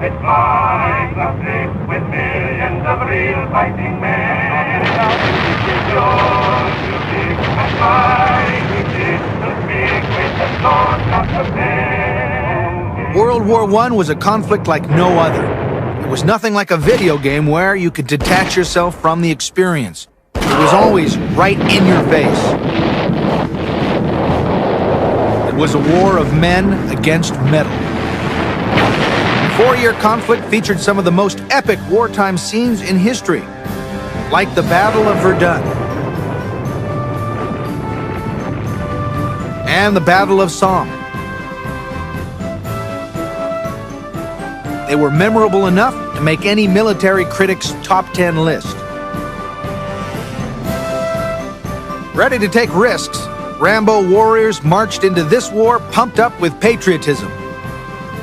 which flies the fleet with millions of real fighting men. It is yours to dig and fight, it is to speak with the sword, not the pen. World War I was a conflict like no other. It was nothing like a video game where you could detach yourself from the experience. It was always right in your face. It was a war of men against metal. The 4-year conflict featured some of the most epic wartime scenes in history, like the Battle of Verdun and the Battle of Somme. They were memorable enough to make any military critic's top 10 list. Ready to take risks, Rambo warriors marched into this war pumped up with patriotism.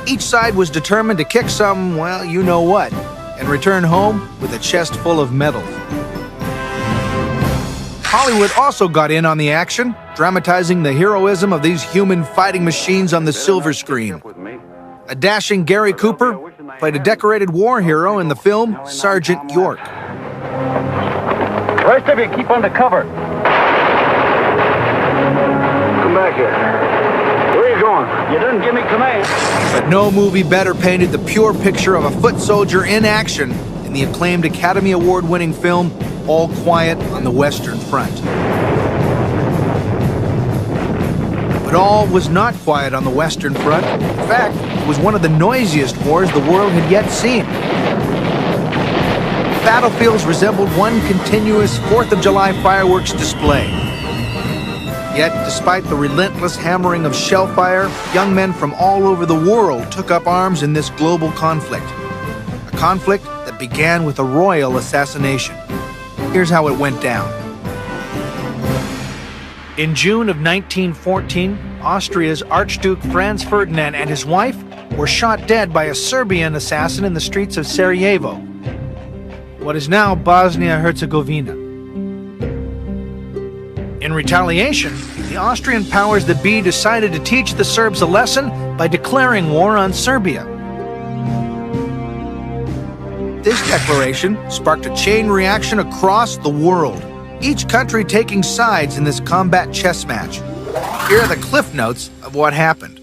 Each side was determined to kick some, well, you know what, and return home with a chest full of medals. Hollywood also got in on the action, dramatizing the heroism of these human fighting machines on the silver screen. A dashing Gary Cooper played a decorated war hero in the film Sergeant York. The rest of you keep under cover. Come back here. Where are you going? You didn't give me command. But no movie better painted the pure picture of a foot soldier in action than the acclaimed Academy Award-winning film All Quiet on the Western Front. But all was not quiet on the Western Front. In fact, it was one of the noisiest wars the world had yet seen. Battlefields resembled one continuous 4th of July fireworks display. Yet, despite the relentless hammering of shellfire, young men from all over the world took up arms in this global conflict. A conflict that began with a royal assassination. Here's how it went down. In June of 1914, Austria's Archduke Franz Ferdinand and his wife were shot dead by a Serbian assassin in the streets of Sarajevo, what is now Bosnia-Herzegovina. In retaliation, the Austrian powers that be decided to teach the Serbs a lesson by declaring war on Serbia. This declaration sparked a chain reaction across the world, each country taking sides in this combat chess match. Here are the cliff notes of what happened.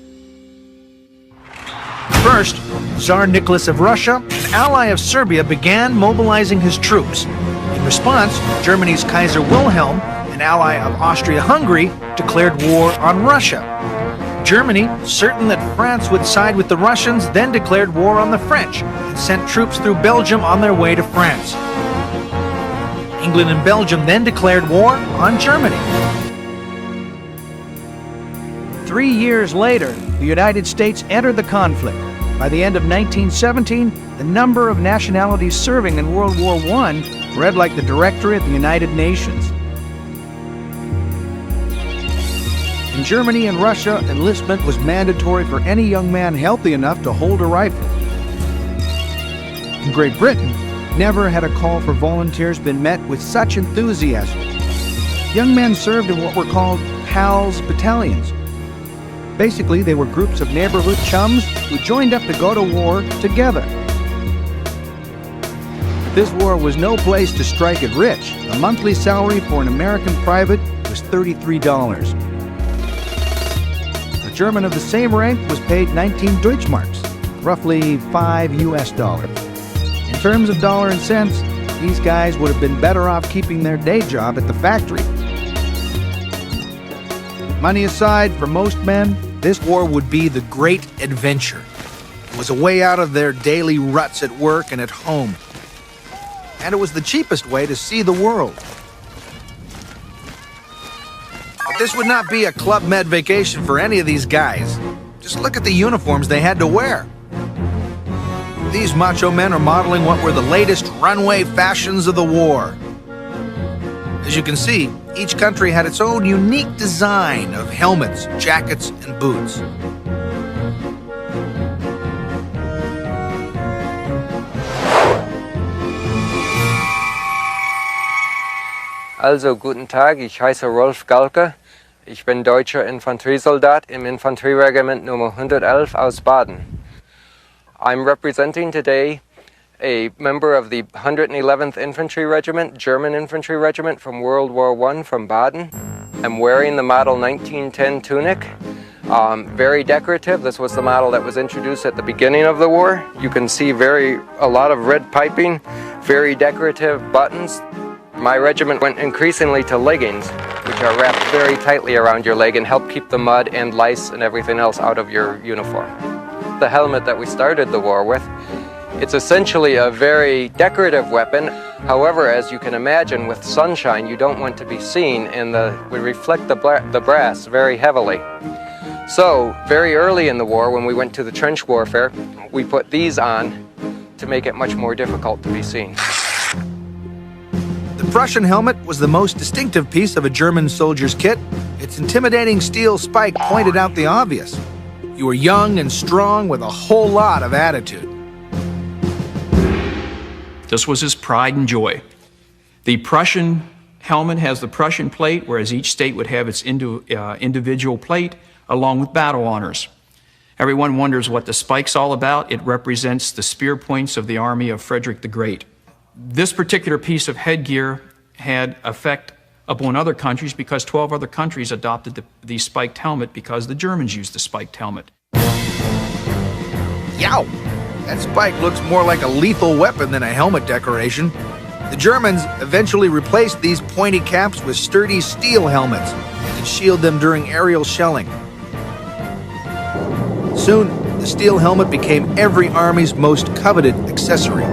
First, Tsar Nicholas of Russia, an ally of Serbia, began mobilizing his troops. In response, Germany's Kaiser Wilhelm, an ally of Austria-Hungary, declared war on Russia. Germany, certain that France would side with the Russians, then declared war on the French and sent troops through Belgium on their way to France. England and Belgium then declared war on Germany. 3 years later, the United States entered the conflict. By the end of 1917, the number of nationalities serving in World War I read like the directory at the United Nations. In Germany and Russia, enlistment was mandatory for any young man healthy enough to hold a rifle. In Great Britain, never had a call for volunteers been met with such enthusiasm. Young men served in what were called PALS battalions. Basically, they were groups of neighborhood chums who joined up to go to war together. This war was no place to strike it rich. The monthly salary for an American private was $33. A German of the same rank was paid 19 Deutschmarks, roughly $5 US. In terms of dollar and cents, these guys would have been better off keeping their day job at the factory. Money aside, for most men, this war would be the great adventure. It was a way out of their daily ruts at work and at home. And it was the cheapest way to see the world. But this would not be a Club Med vacation for any of these guys. Just look at the uniforms they had to wear. These macho men are modeling what were the latest runway fashions of the war. As you can see, each country had its own unique design of helmets, jackets, and boots. Also, guten Tag, ich heiße Rolf Galke. Ich bin deutscher Infanteriesoldat im Infanterieregiment Nummer 111 aus Baden. I'm representing today a member of the 111th Infantry Regiment, German Infantry Regiment from World War I from Baden. I'm wearing the model 1910 tunic, very decorative. This was the model that was introduced at the beginning of the war. You can see a lot of red piping, very decorative buttons. My regiment went increasingly to leggings, which are wrapped very tightly around your leg and help keep the mud and lice and everything else out of your uniform. The helmet that we started the war with, it's essentially a very decorative weapon. However, as you can imagine, with sunshine, you don't want to be seen, and we reflect the brass very heavily. So, very early in the war, when we went to the trench warfare, we put these on to make it much more difficult to be seen. The Prussian helmet was the most distinctive piece of a German soldier's kit. Its intimidating steel spike pointed out the obvious. You were young and strong with a whole lot of attitude. This was his pride and joy. The Prussian helmet has the Prussian plate, whereas each state would have its individual plate, along with battle honors. Everyone wonders what the spike's all about. It represents the spear points of the army of Frederick the Great. This particular piece of headgear had effect upon other countries because 12 other countries adopted the spiked helmet because the Germans used the spiked helmet. Yow! That spike looks more like a lethal weapon than a helmet decoration. The Germans eventually replaced these pointy caps with sturdy steel helmets that shield them during aerial shelling. Soon, the steel helmet became every army's most coveted accessory.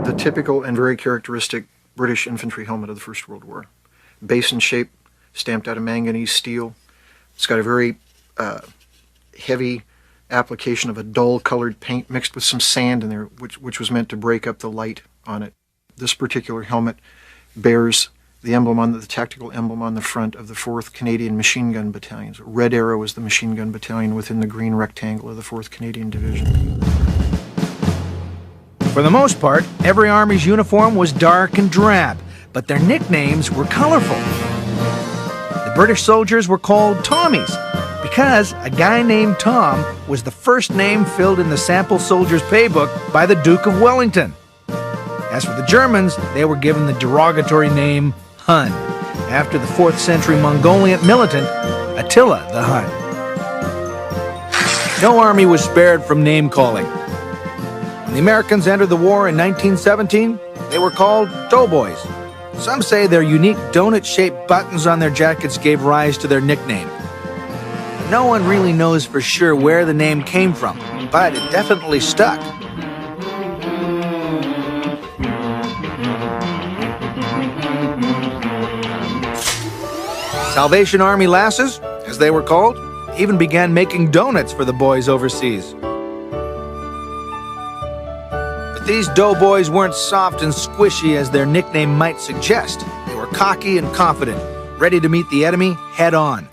The typical and very characteristic British infantry helmet of the First World War. Basin shape, stamped out of manganese steel. It's got a very heavy application of a dull colored paint mixed with some sand in there, which was meant to break up the light on it. This particular helmet bears the emblem the tactical emblem on the front of the 4th Canadian Machine Gun Battalion. So Red Arrow is the machine gun battalion within the green rectangle of the 4th Canadian Division. For the most part, every army's uniform was dark and drab, but their nicknames were colorful. The British soldiers were called Tommies because a guy named Tom was the first name filled in the sample soldier's paybook by the Duke of Wellington. As for the Germans, they were given the derogatory name Hun, after the 4th century Mongolian militant Attila the Hun. No army was spared from name-calling. When the Americans entered the war in 1917, they were called Doughboys. Some say their unique donut-shaped buttons on their jackets gave rise to their nickname. No one really knows for sure where the name came from, but it definitely stuck. Salvation Army lasses, as they were called, even began making donuts for the boys overseas. But these doughboys weren't soft and squishy as their nickname might suggest. They were cocky and confident, ready to meet the enemy head on.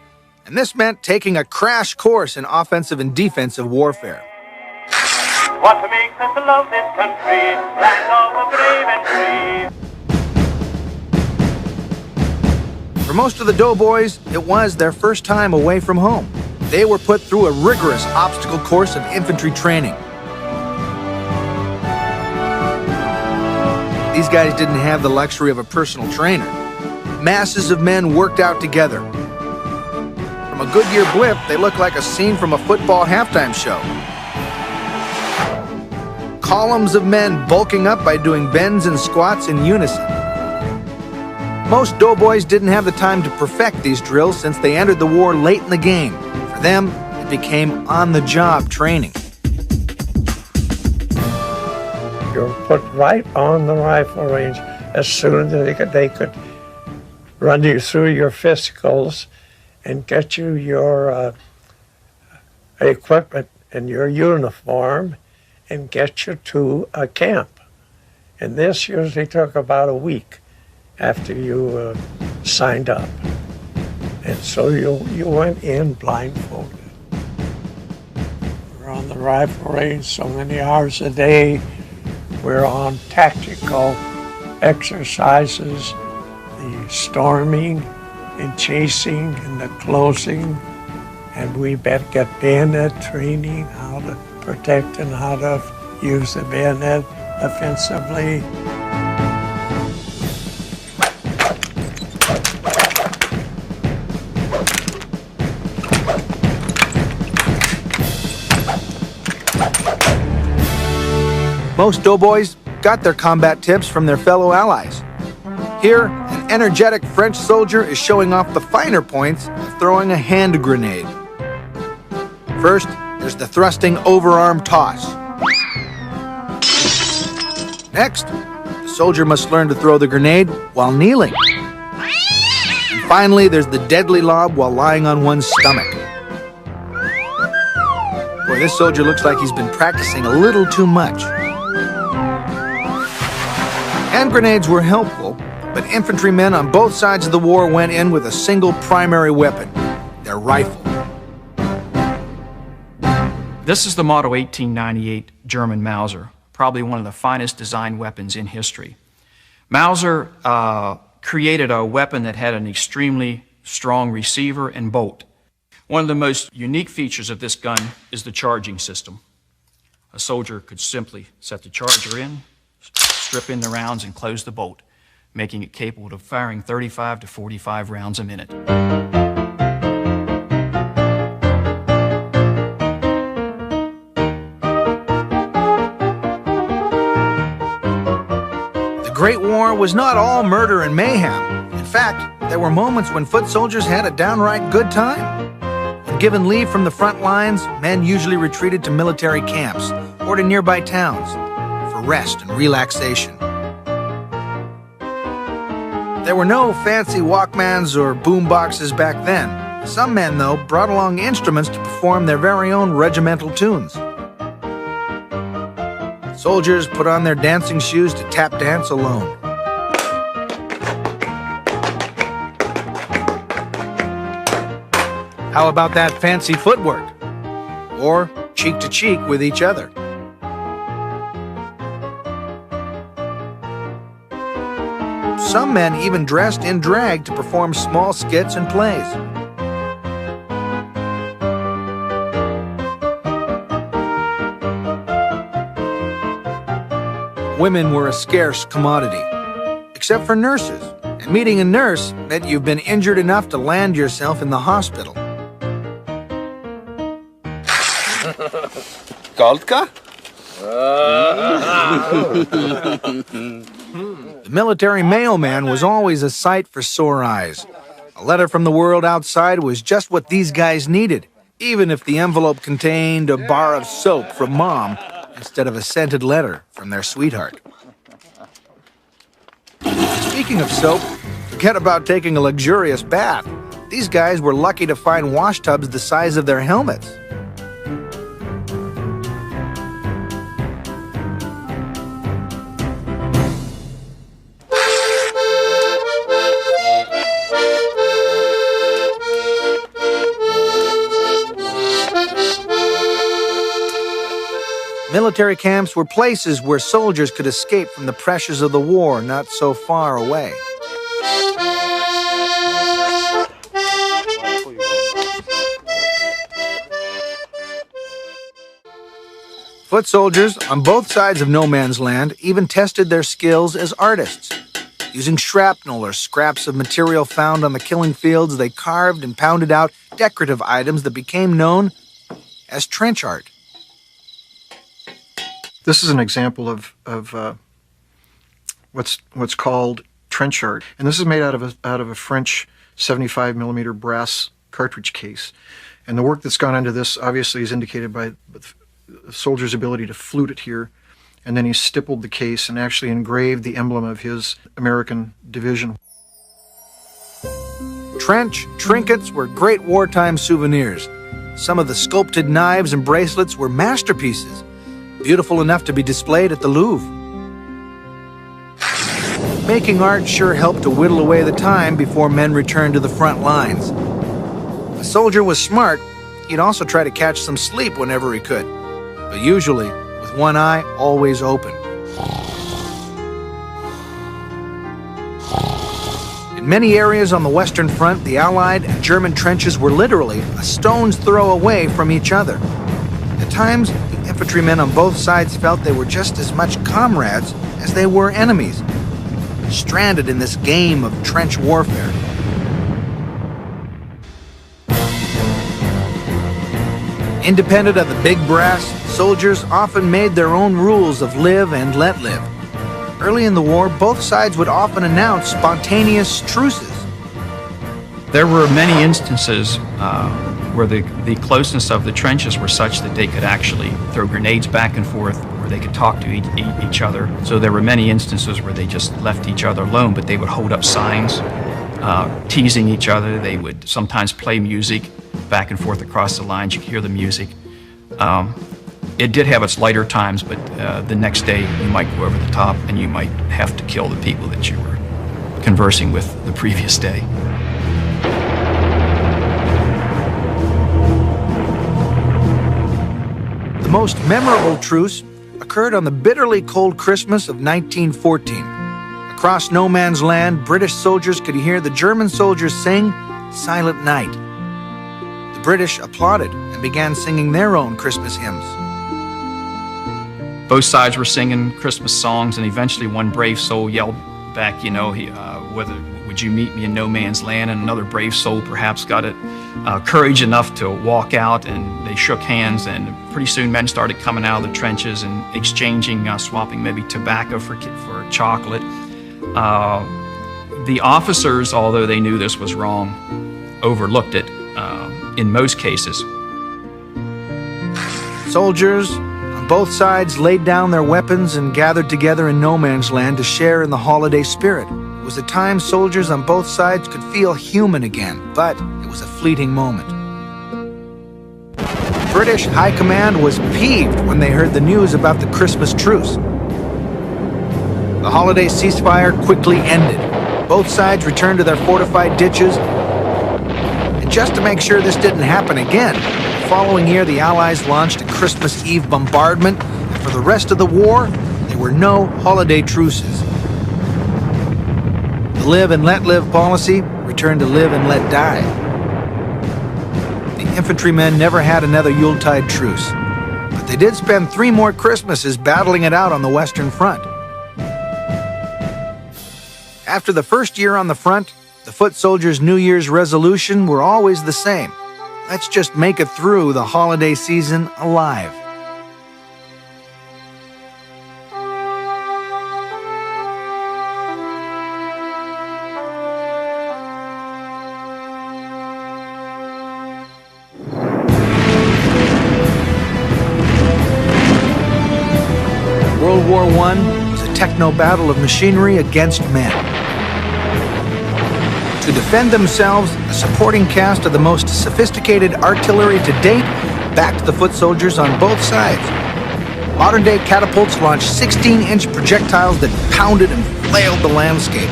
And this meant taking a crash course in offensive and defensive warfare. What makes us love this country, land of the brave and free? For most of the doughboys, it was their first time away from home. They were put through a rigorous obstacle course of infantry training. These guys didn't have the luxury of a personal trainer. Masses of men worked out together. From a Goodyear blimp, they looked like a scene from a football halftime show. Columns of men bulking up by doing bends and squats in unison. Most doughboys didn't have the time to perfect these drills since they entered the war late in the game. For them, it became on-the-job training. You're put right on the rifle range as soon as they could run you through your physicals and get you your equipment and your uniform and get you to a camp. And this usually took about a week after you signed up. And so you went in blindfolded. We're on the rifle range so many hours a day. We're on tactical exercises, the storming and chasing and the closing. And we get bayonet training, how to protect and how to use the bayonet offensively. Most doughboys got their combat tips from their fellow allies. Here, an energetic French soldier is showing off the finer points of throwing a hand grenade. First, there's the thrusting overarm toss. Next, the soldier must learn to throw the grenade while kneeling. And finally, there's the deadly lob while lying on one's stomach. Boy, this soldier looks like he's been practicing a little too much. Hand grenades were helpful, but infantrymen on both sides of the war went in with a single primary weapon, their rifle. This is the Model 1898 German Mauser, probably one of the finest design weapons in history. Mauser created a weapon that had an extremely strong receiver and bolt. One of the most unique features of this gun is the charging system. A soldier could simply set the charger in, strip in the rounds, and close the bolt, making it capable of firing 35 to 45 rounds a minute. The Great War was not all murder and mayhem. In fact, there were moments when foot soldiers had a downright good time. When given leave from the front lines, men usually retreated to military camps or to nearby towns for rest and relaxation. There were no fancy Walkmans or boom boxes back then. Some men, though, brought along instruments to perform their very own regimental tunes. Soldiers put on their dancing shoes to tap dance alone. How about that fancy footwork? Or cheek to cheek with each other? Some men even dressed in drag to perform small skits and plays. Women were a scarce commodity, except for nurses. And meeting a nurse meant you've been injured enough to land yourself in the hospital. Goldka? The military mailman was always a sight for sore eyes. A letter from the world outside was just what these guys needed, even if the envelope contained a bar of soap from Mom instead of a scented letter from their sweetheart. Speaking of soap, forget about taking a luxurious bath. These guys were lucky to find wash tubs the size of their helmets. Military camps were places where soldiers could escape from the pressures of the war not so far away. Foot soldiers on both sides of no man's land even tested their skills as artists. Using shrapnel or scraps of material found on the killing fields, they carved and pounded out decorative items that became known as trench art. This is an example of what's called trench art, and this is made out of a French 75mm brass cartridge case. And the work that's gone into this obviously is indicated by the soldier's ability to flute it here, and then he stippled the case and actually engraved the emblem of his American division. Trench trinkets were great wartime souvenirs. Some of the sculpted knives and bracelets were masterpieces, beautiful enough to be displayed at the Louvre. Making art sure helped to whittle away the time before men returned to the front lines. If a soldier was smart, he'd also try to catch some sleep whenever he could, but usually with one eye always open. In many areas on the Western Front, the Allied and German trenches were literally a stone's throw away from each other. At times, the infantrymen on both sides felt they were just as much comrades as they were enemies, stranded in this game of trench warfare. Independent of the big brass, soldiers often made their own rules of live and let live. Early in the war, both sides would often announce spontaneous truces. There were many instances where the closeness of the trenches were such that they could actually throw grenades back and forth, or they could talk to each other. So there were many instances where they just left each other alone, but they would hold up signs, teasing each other. They would sometimes play music back and forth across the lines. You could hear the music. It did have its lighter times, but the next day you might go over the top and you might have to kill the people that you were conversing with the previous day. The most memorable truce occurred on the bitterly cold Christmas of 1914. Across no man's land, British soldiers could hear the German soldiers sing Silent Night. The British applauded and began singing their own Christmas hymns. Both sides were singing Christmas songs, and eventually one brave soul yelled back, would you meet me in no man's land? And another brave soul perhaps got courage enough to walk out, and they shook hands, and pretty soon men started coming out of the trenches and exchanging, swapping maybe tobacco for chocolate. The officers, although they knew this was wrong, overlooked it in most cases. Soldiers on both sides laid down their weapons and gathered together in no man's land to share in the holiday spirit. It was a time soldiers on both sides could feel human again, but it was a fleeting moment. British High Command was peeved when they heard the news about the Christmas truce. The holiday ceasefire quickly ended. Both sides returned to their fortified ditches. And just to make sure this didn't happen again, the following year the Allies launched a Christmas Eve bombardment, and for the rest of the war, there were no holiday truces. The live and let live policy returned to live and let die. The infantrymen never had another Yuletide truce, but they did spend 3 more Christmases battling it out on the Western Front. After the first year on the front, the foot soldiers' New Year's resolution were always the same. Let's just make it through the holiday season alive. World War I was a techno-battle of machinery against men. To defend themselves, a supporting cast of the most sophisticated artillery to date backed the foot soldiers on both sides. Modern-day catapults launched 16-inch projectiles that pounded and flailed the landscape.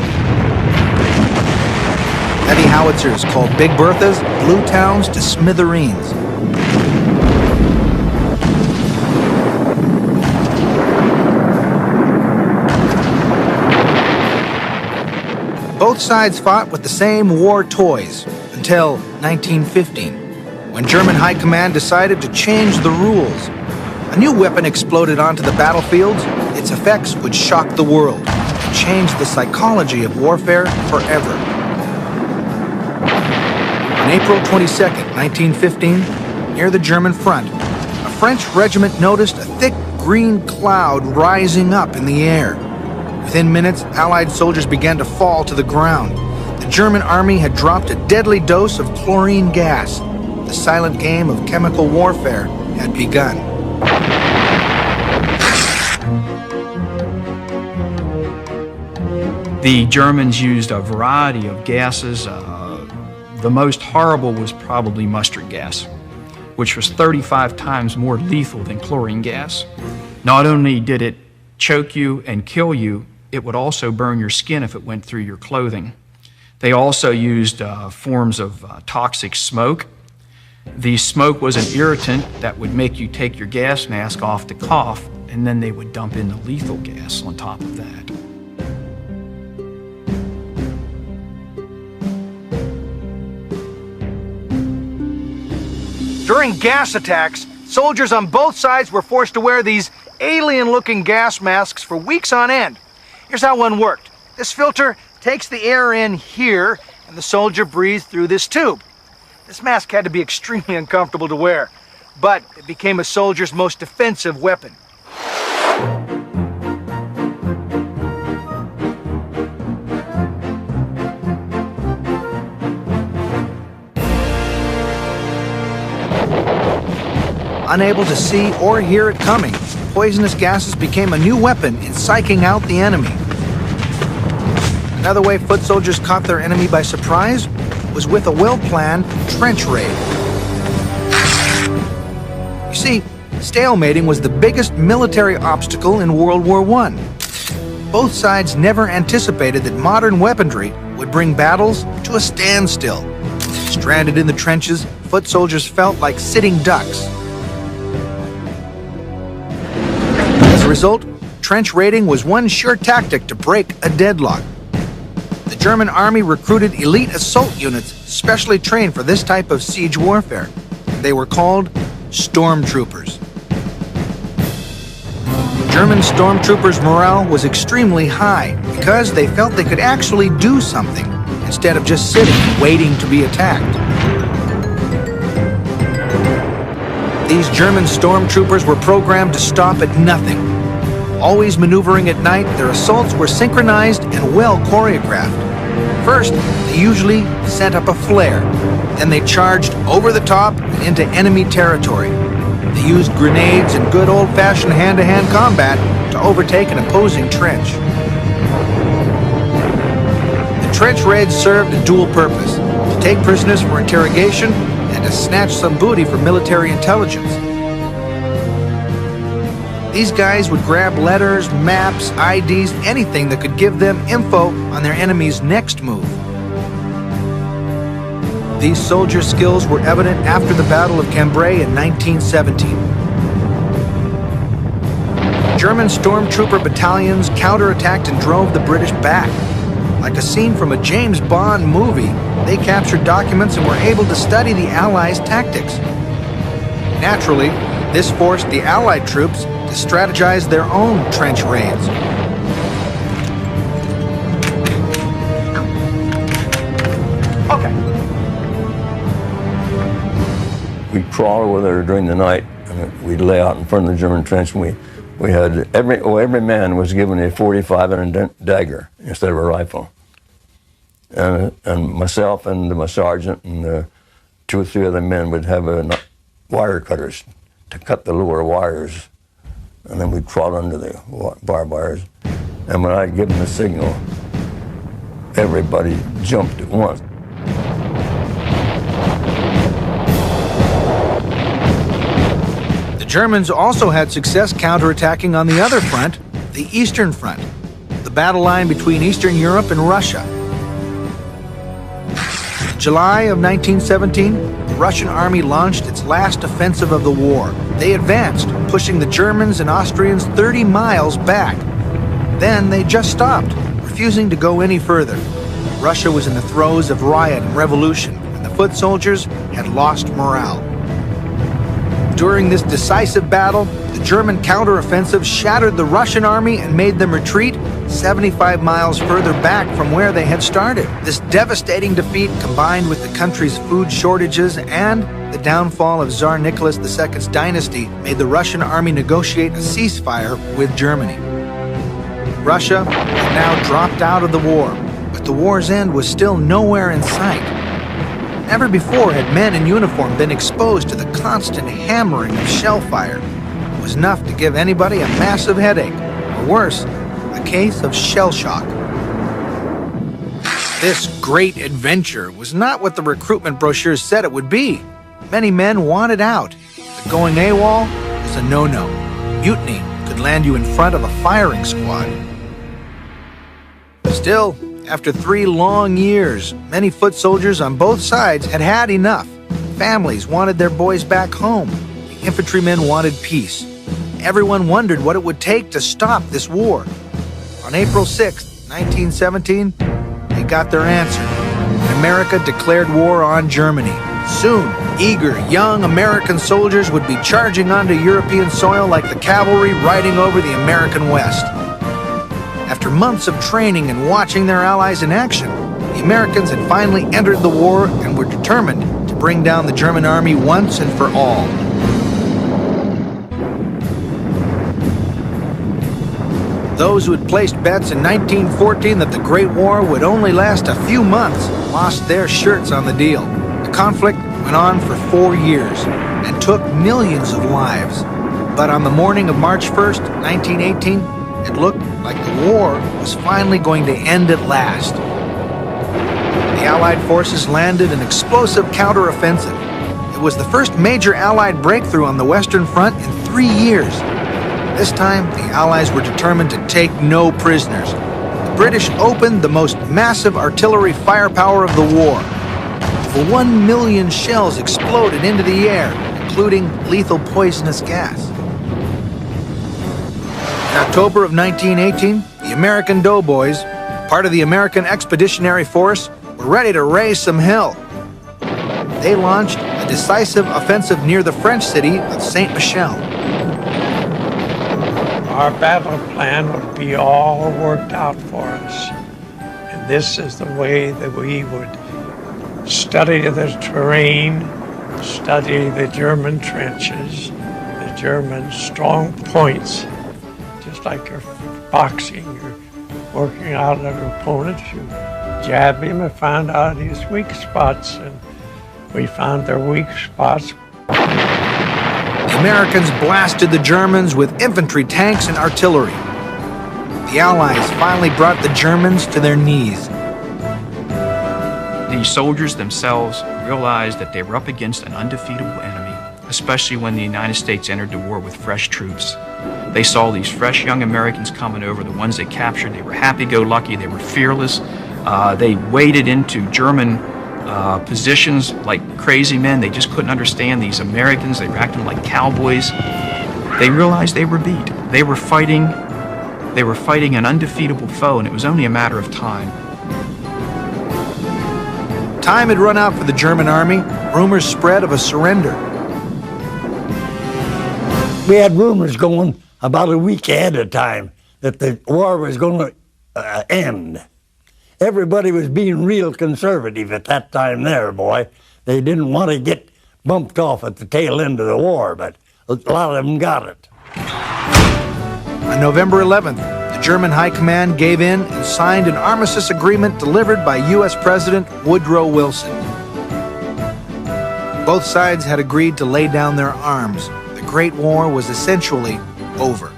Heavy howitzers called Big Berthas blew towns to smithereens. Both sides fought with the same war toys until 1915, when German High Command decided to change the rules. A new weapon exploded onto the battlefields. Its effects would shock the world and change the psychology of warfare forever. On April 22, 1915, near the German front, a French regiment noticed a thick green cloud rising up in the air. Within minutes, Allied soldiers began to fall to the ground. The German army had dropped a deadly dose of chlorine gas. The silent game of chemical warfare had begun. The Germans used a variety of gases. The most horrible was probably mustard gas, which was 35 times more lethal than chlorine gas. Not only did it choke you and kill you, it would also burn your skin if it went through your clothing. They also used forms of toxic smoke. The smoke was an irritant that would make you take your gas mask off to cough, and then they would dump in the lethal gas on top of that. During gas attacks, Soldiers on both sides were forced to wear these alien-looking gas masks for weeks on end. Here's how one worked. This filter takes the air in here, and the soldier breathes through this tube. This mask had to be extremely uncomfortable to wear, but it became a soldier's most defensive weapon. Unable to see or hear it coming, poisonous gases became a new weapon in psyching out the enemy. Another way foot soldiers caught their enemy by surprise was with a well-planned trench raid. You see, stalemating was the biggest military obstacle in World War I. Both sides never anticipated that modern weaponry would bring battles to a standstill. Stranded in the trenches, foot soldiers felt like sitting ducks. As a result, trench raiding was one sure tactic to break a deadlock. The German army recruited elite assault units specially trained for this type of siege warfare. They were called stormtroopers. German stormtroopers' morale was extremely high because they felt they could actually do something instead of just sitting and waiting to be attacked. These German stormtroopers were programmed to stop at nothing. Always maneuvering at night, their assaults were synchronized and well choreographed. First, they usually set up a flare. Then they charged over the top and into enemy territory. They used grenades and good old-fashioned hand-to-hand combat to overtake an opposing trench. The trench raids served a dual purpose: to take prisoners for interrogation and to snatch some booty for military intelligence. These guys would grab letters, maps, IDs, anything that could give them info on their enemy's next move. These soldier skills were evident after the Battle of Cambrai in 1917. German stormtrooper battalions counterattacked and drove the British back. Like a scene from a James Bond movie, they captured documents and were able to study the Allies' tactics. Naturally, this forced the Allied troops to strategize their own trench raids. Okay. We'd crawl over there during the night, and we'd lay out in front of the German trench, and we had every man was given a .45 and a dagger instead of a rifle. And myself and my sergeant and 2 or 3 other men would have wire cutters to cut the lower wires, and then we'd crawl under the barbed wires. And when I'd give them the signal, everybody jumped at once. The Germans also had success counterattacking on the other front, the Eastern Front, the battle line between Eastern Europe and Russia. In July of 1917, the Russian army launched its last offensive of the war. They advanced, pushing the Germans and Austrians 30 miles back. Then they just stopped, refusing to go any further. Russia was in the throes of riot and revolution, and the foot soldiers had lost morale. During this decisive battle, the German counteroffensive shattered the Russian army and made them retreat 75 miles further back from where they had started. This devastating defeat, combined with the country's food shortages and the downfall of Tsar Nicholas II's dynasty, made the Russian army negotiate a ceasefire with Germany. Russia had now dropped out of the war, but the war's end was still nowhere in sight. Never before had men in uniform been exposed to the constant hammering of shell fire. It was enough to give anybody a massive headache, or worse, a case of shell shock. This great adventure was not what the recruitment brochures said it would be. Many men wanted out, but going AWOL was a no-no. Mutiny could land you in front of a firing squad. Still, after 3 long years, many foot soldiers on both sides had had enough. Families wanted their boys back home. The infantrymen wanted peace. Everyone wondered what it would take to stop this war. On April 6, 1917, they got their answer. America declared war on Germany. Soon, Eager, young American soldiers would be charging onto European soil like the cavalry riding over the American West. After months of training and watching their allies in action, the Americans had finally entered the war and were determined to bring down the German army once and for all. Those who had placed bets in 1914 that the Great War would only last a few months lost their shirts on the deal. The conflict went on for 4 years and took millions of lives. But on the morning of March 1st, 1918, it looked like the war was finally going to end at last. The Allied forces landed an explosive counteroffensive. It was the first major Allied breakthrough on the Western Front in 3 years. This time, the Allies were determined to take no prisoners. The British opened the most massive artillery firepower of the war. Over 1 million shells exploded into the air, including lethal poisonous gas. In October of 1918, the American doughboys, part of the American Expeditionary Force, were ready to raise some hell. They launched a decisive offensive near the French city of Saint Michel. Our battle plan would be all worked out for us. And this is the way that we would study the terrain, study the German trenches, the German strong points. Just like you're boxing, you're working out an opponent, you jab him and find out his weak spots. And we found their weak spots. The Americans blasted the Germans with infantry, tanks, and artillery. The Allies finally brought the Germans to their knees. The soldiers themselves realized that they were up against an undefeatable enemy, especially when the United States entered the war with fresh troops. They saw these fresh young Americans coming over, the ones they captured. They were happy-go-lucky, they were fearless. They waded into German positions like crazy men. They just couldn't understand these Americans. They were acting like cowboys. They realized they were beat. They were fighting an undefeatable foe, and it was only a matter of time. Time had run out for the German army. Rumors spread of a surrender. We had rumors going about a week ahead of time that the war was going to end. Everybody was being real conservative at that time there, boy. They didn't want to get bumped off at the tail end of the war, but a lot of them got it. On November 11th, the German High Command gave in and signed an armistice agreement delivered by U.S. President Woodrow Wilson. Both sides had agreed to lay down their arms. The Great War was essentially over.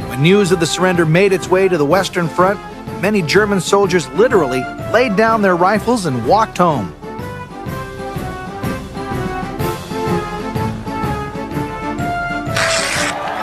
When news of the surrender made its way to the Western Front, many German soldiers literally laid down their rifles and walked home.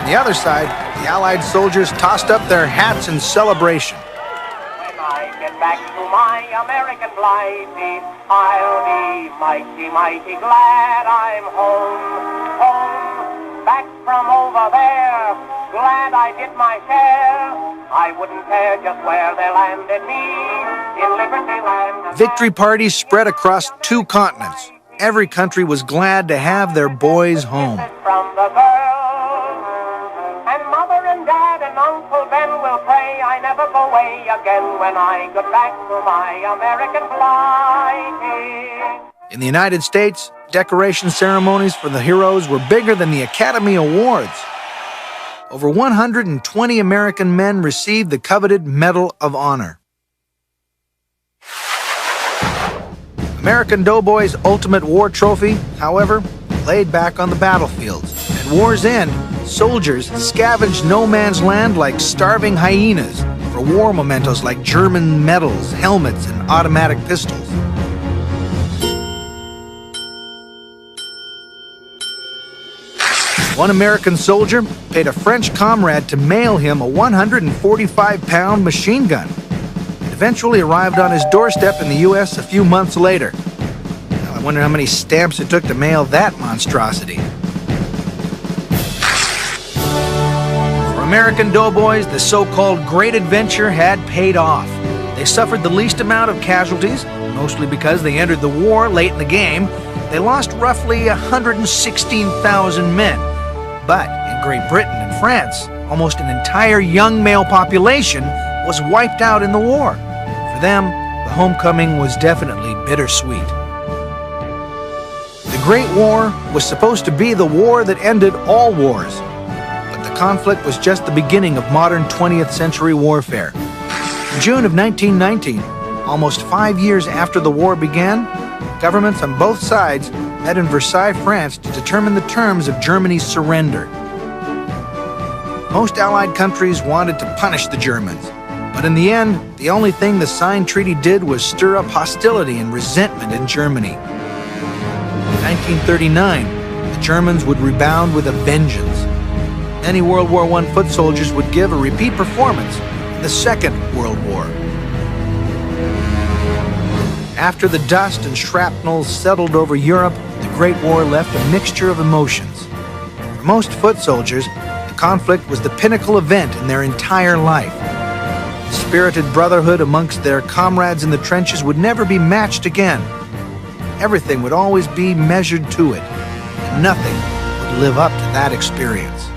On the other side, the Allied soldiers tossed up their hats in celebration. When I get back to my American blighty, I'll be mighty, mighty glad I'm home, home, back from over there. Glad I did my share. I wouldn't care just where they landed me, in Liberty Land. Victory parties spread across 2 continents. Every country was glad to have their boys home. From the girls, and Mother and Dad and Uncle Ben will pray I never go away again when I get back to my American blighty. In the United States, decoration ceremonies for the heroes were bigger than the Academy Awards. Over 120 American men received the coveted Medal of Honor. American Doughboy's ultimate war trophy, however, laid back on the battlefields. At war's end, soldiers scavenged no man's land like starving hyenas for war mementos like German medals, helmets, and automatic pistols. One American soldier paid a French comrade to mail him a 145-pound machine gun. It eventually arrived on his doorstep in the U.S. a few months later. Well, I wonder how many stamps it took to mail that monstrosity. For American doughboys, the so-called great adventure had paid off. They They suffered the least amount of casualties, mostly because they entered the war late in the game. They lost roughly 116,000 men. But in Great Britain and France, almost an entire young male population was wiped out in the war. For them, the homecoming was definitely bittersweet. The Great War was supposed to be the war that ended all wars. But the conflict was just the beginning of modern 20th century warfare. In June of 1919, almost 5 years after the war began, governments on both sides met in Versailles, France to determine the terms of Germany's surrender. Most Allied countries wanted to punish the Germans, but in the end, the only thing the signed treaty did was stir up hostility and resentment in Germany. In 1939, the Germans would rebound with a vengeance. Many World War I foot soldiers would give a repeat performance in the Second World War. After the dust and shrapnel settled over Europe, the Great War left a mixture of emotions. For most foot soldiers, the conflict was the pinnacle event in their entire life. The spirited brotherhood amongst their comrades in the trenches would never be matched again. Everything would always be measured to it, and nothing would live up to that experience.